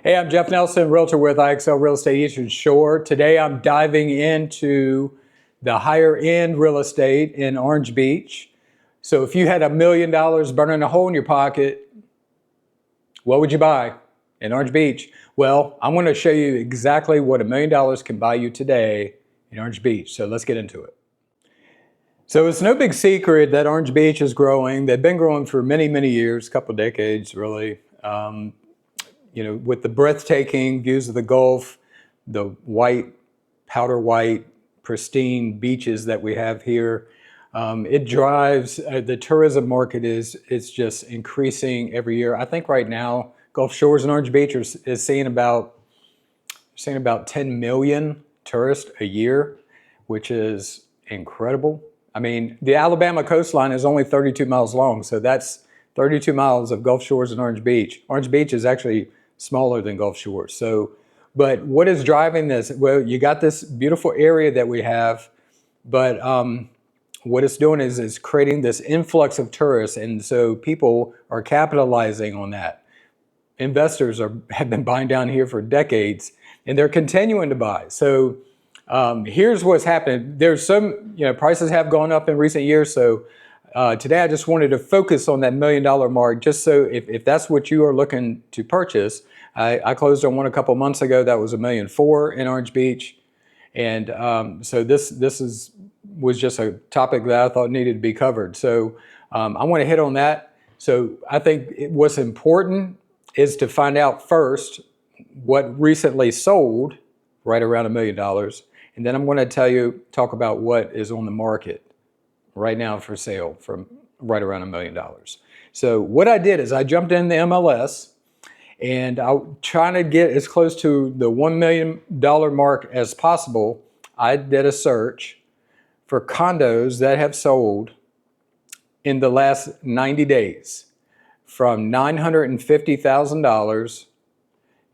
Hey, I'm Jeff Nelson, realtor with IXL Real Estate Eastern Shore. Today I'm diving into the higher end real estate in Orange Beach. So if you had $1 million burning a hole in your pocket, what would you buy in Orange Beach? Well, I'm going to show you exactly what $1 million can buy you today in Orange Beach. So let's get into it. So it's no big secret that Orange Beach is growing. They've been growing for many, many years, a couple of decades really. With the breathtaking views of the Gulf, the white, powder white, pristine beaches that we have here, it drives, the tourism market is just increasing every year. I think right now, Gulf Shores and Orange Beach is seeing about 10 million tourists a year, which is incredible. I mean, the Alabama coastline is only 32 miles long, so that's 32 miles of Gulf Shores and Orange Beach. Orange Beach is actually smaller than Gulf Shores. But what is driving this? Well, you got this beautiful area that we have, but what it's doing is creating this influx of tourists, and so people are capitalizing on that. Investors have been buying down here for decades, and they're continuing to buy. So here's what's happening. There's some, prices have gone up in recent years, so today I just wanted to focus on that $1 million mark, just so if that's what you are looking to purchase. I closed on one a couple months ago that was $1.4 million in Orange Beach, and so this was just a topic that I thought needed to be covered. So I want to hit on that. So I think what's important is to find out first what recently sold right around $1 million, and then I'm going to talk about what is on the market right now for sale from right around $1 million. So what I did is I jumped in the MLS and I'm trying to get as close to the $1 million mark as possible. I did a search for condos that have sold in the last 90 days from $950,000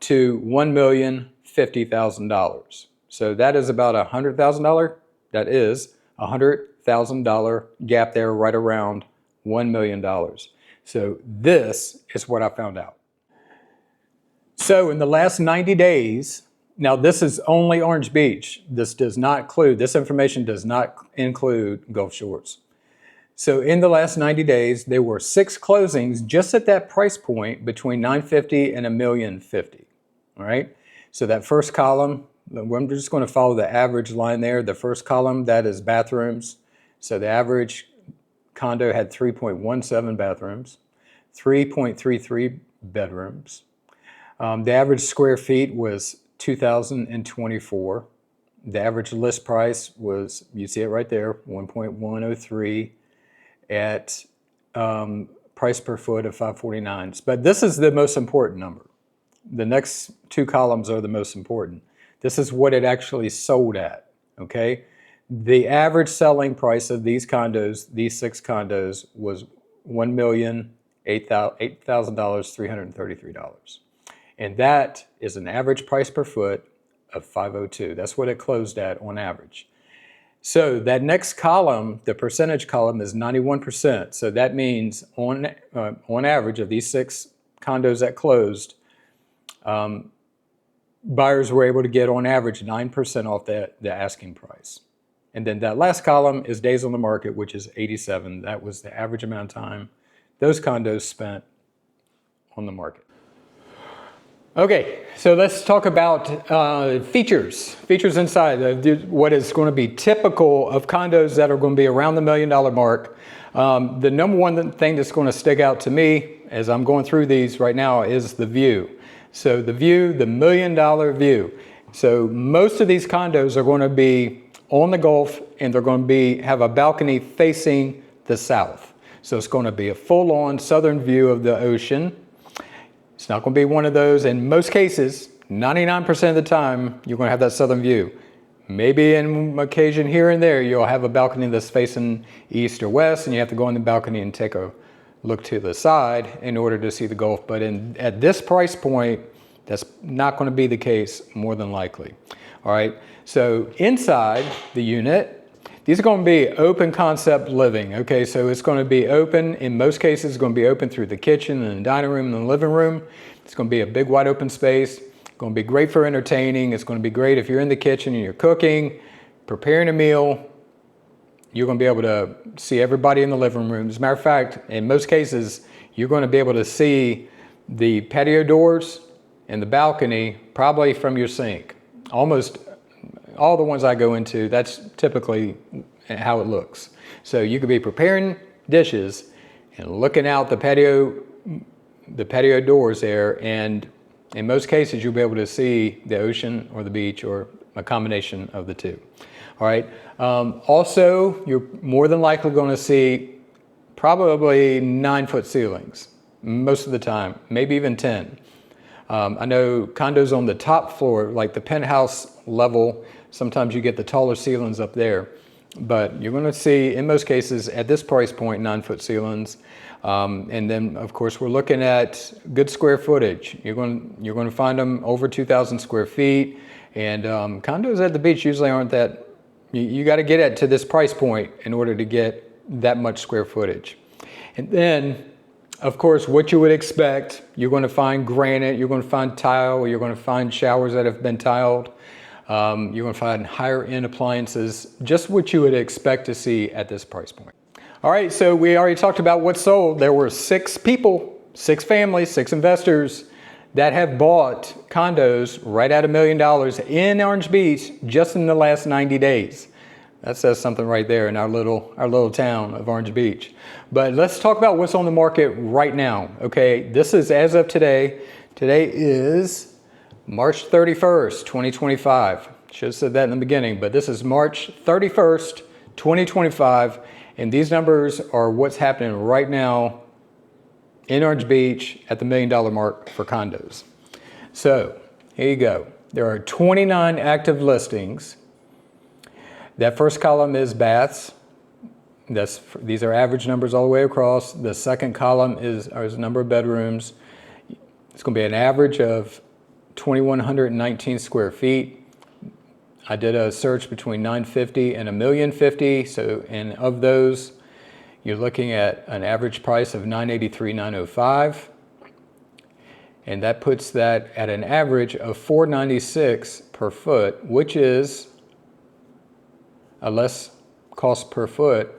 to $1,050,000. So that is about $100,000. That is $100,000 gap there, right around $1 million. So this is what I found out. So in the last 90 days, now this is only Orange Beach. This information does not include Gulf Shores. So in the last 90 days, there were 6 closings just at that price point between $950,000 and $1,050,000. All right. So that first column, I'm just going to follow the average line there. The first column, that is bathrooms. So the average condo had 3.17 bathrooms, 3.33 bedrooms. The average square feet was 2,024. The average list price was, you see it right there, 1.103 at price per foot of 549. But this is the most important number. The next 2 columns are the most important. This is what it actually sold at, okay? The average selling price of these condos, these 6 condos, was $1,008,333. And that is an average price per foot of 502. That's what it closed at on average. So that next column, the percentage column, is 91%. So that means on average of these 6 condos that closed, buyers were able to get on average 9% off the asking price. And then that last column is days on the market, which is 87. That was the average amount of time those condos spent on the market. Okay, so let's talk about features inside, what is going to be typical of condos that are going to be around the $1 million mark. The number one thing that's going to stick out to me as I'm going through these right now is the view. So the view, the $1 million view. So most of these condos are going to be on the Gulf, and they're going to have a balcony facing the south. So it's going to be a full-on southern view of the ocean. It's not going to be one of those. In most cases, 99% of the time, you're going to have that southern view. Maybe in occasion here and there, you'll have a balcony that's facing east or west, and you have to go on the balcony and take a look to the side in order to see the Gulf. But at this price point, that's not going to be the case more than likely. All right, so inside the unit, these are going to be open concept living. Okay, so it's going to be open. In most cases, it's going to be open through the kitchen and the dining room and the living room. It's going to be a big wide open space. It's going to be great for entertaining. It's going to be great if you're in the kitchen and you're cooking, preparing a meal. You're going to be able to see everybody in the living room. As a matter of fact, in most cases, you're going to be able to see the patio doors and the balcony probably from your sink. Almost all the ones I go into, that's typically how it looks. So you could be preparing dishes and looking out the patio doors there, and in most cases you'll be able to see the ocean or the beach or a combination of the two. All right. Also, you're more than likely going to see probably 9-foot ceilings most of the time, maybe even 10. I know condos on the top floor, like the penthouse level, sometimes you get the taller ceilings up there, but you're going to see, in most cases, at this price point, 9-foot ceilings. And then, of course, we're looking at good square footage. You're going to find them over 2,000 square feet, and condos at the beach usually aren't that. You got to get it to this price point in order to get that much square footage. And then, of course, what you would expect, you're going to find granite, you're going to find tile, you're going to find showers that have been tiled, you're going to find higher end appliances, just what you would expect to see at this price point. All right, so we already talked about what sold. There were 6 people, 6 families, 6 investors that have bought condos right at $1 million in Orange Beach just in the last 90 days. That says something right there in our little town of Orange Beach. But let's talk about what's on the market right now. Okay, this is as of today. Today is March 31st, 2025. Should have said that in the beginning, but this is March 31st, 2025. And these numbers are what's happening right now in Orange Beach at the $1 million mark for condos. So here you go. There are 29 active listings. That first column is baths. These are average numbers all the way across. The second column is number of bedrooms. It's going to be an average of 2,119 square feet. I did a search between 950 and 1,050,000. So, and of those, you're looking at an average price of $983,905, and that puts that at an average of $496 per foot, which is a less cost per foot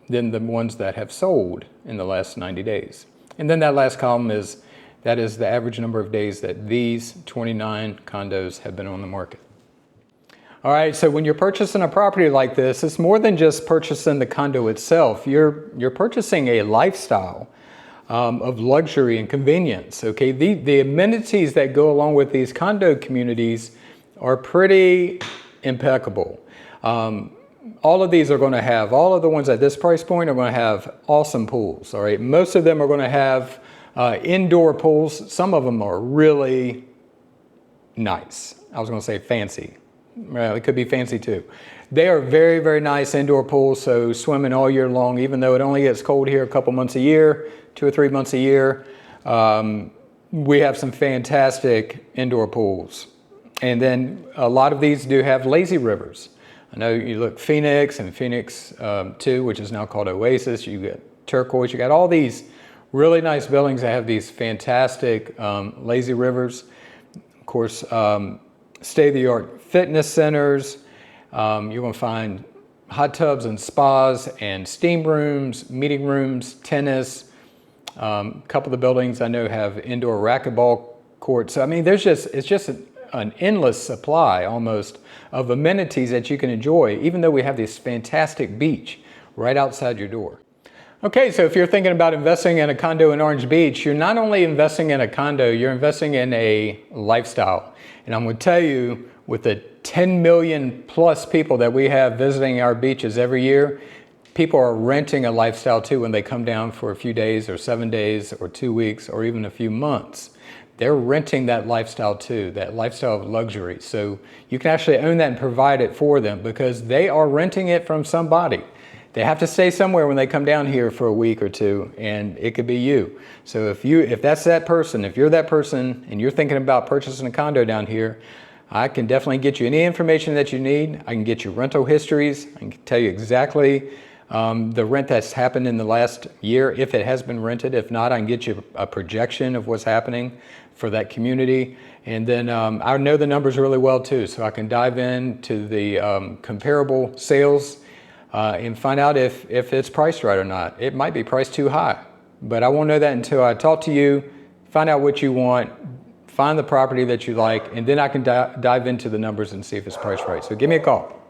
than the ones that have sold in the last 90 days. And then that last column is the average number of days that these 29 condos have been on the market. All right, so when you're purchasing a property like this, it's more than just purchasing the condo itself. You're purchasing a lifestyle of luxury and convenience. Okay, the amenities that go along with these condo communities are pretty impeccable. All of these are going to have, all of the ones at this price point are going to have awesome pools. All right, most of them are going to have indoor pools. Some of them are really nice. I was going to say fancy. Well, it could be fancy too. They are very, very nice indoor pools, so swimming all year long, even though it only gets cold here a couple months a year, 2 or 3 months a year. We have some fantastic indoor pools. And then a lot of these do have lazy rivers. I know you look Phoenix and Phoenix 2, which is now called Oasis. You get Turquoise. You got all these really nice buildings that have these fantastic lazy rivers. Of course, state-of-the-art fitness centers. You're going to find hot tubs and spas and steam rooms, meeting rooms, tennis. A couple of the buildings I know have indoor racquetball courts. So, I mean, it's just an endless supply almost of amenities that you can enjoy, even though we have this fantastic beach right outside your door. Okay, so if you're thinking about investing in a condo in Orange Beach, you're not only investing in a condo, you're investing in a lifestyle. And I'm going to tell you, with the 10 million plus people that we have visiting our beaches every year, people are renting a lifestyle too when they come down for a few days or 7 days or 2 weeks or even a few months. They're renting that lifestyle too, that lifestyle of luxury. So you can actually own that and provide it for them because they are renting it from somebody. They have to stay somewhere when they come down here for a week or two, and it could be you. So if that's that person, if you're that person and you're thinking about purchasing a condo down here, I can definitely get you any information that you need. I can get you rental histories. I can tell you exactly the rent that's happened in the last year, if it has been rented. If not, I can get you a projection of what's happening for that community. And then I know the numbers really well too, so I can dive into the comparable sales and find out if it's priced right or not. It might be priced too high, but I won't know that until I talk to you, find out what you want, find the property that you like, and then I can dive into the numbers and see if it's priced right. So give me a call.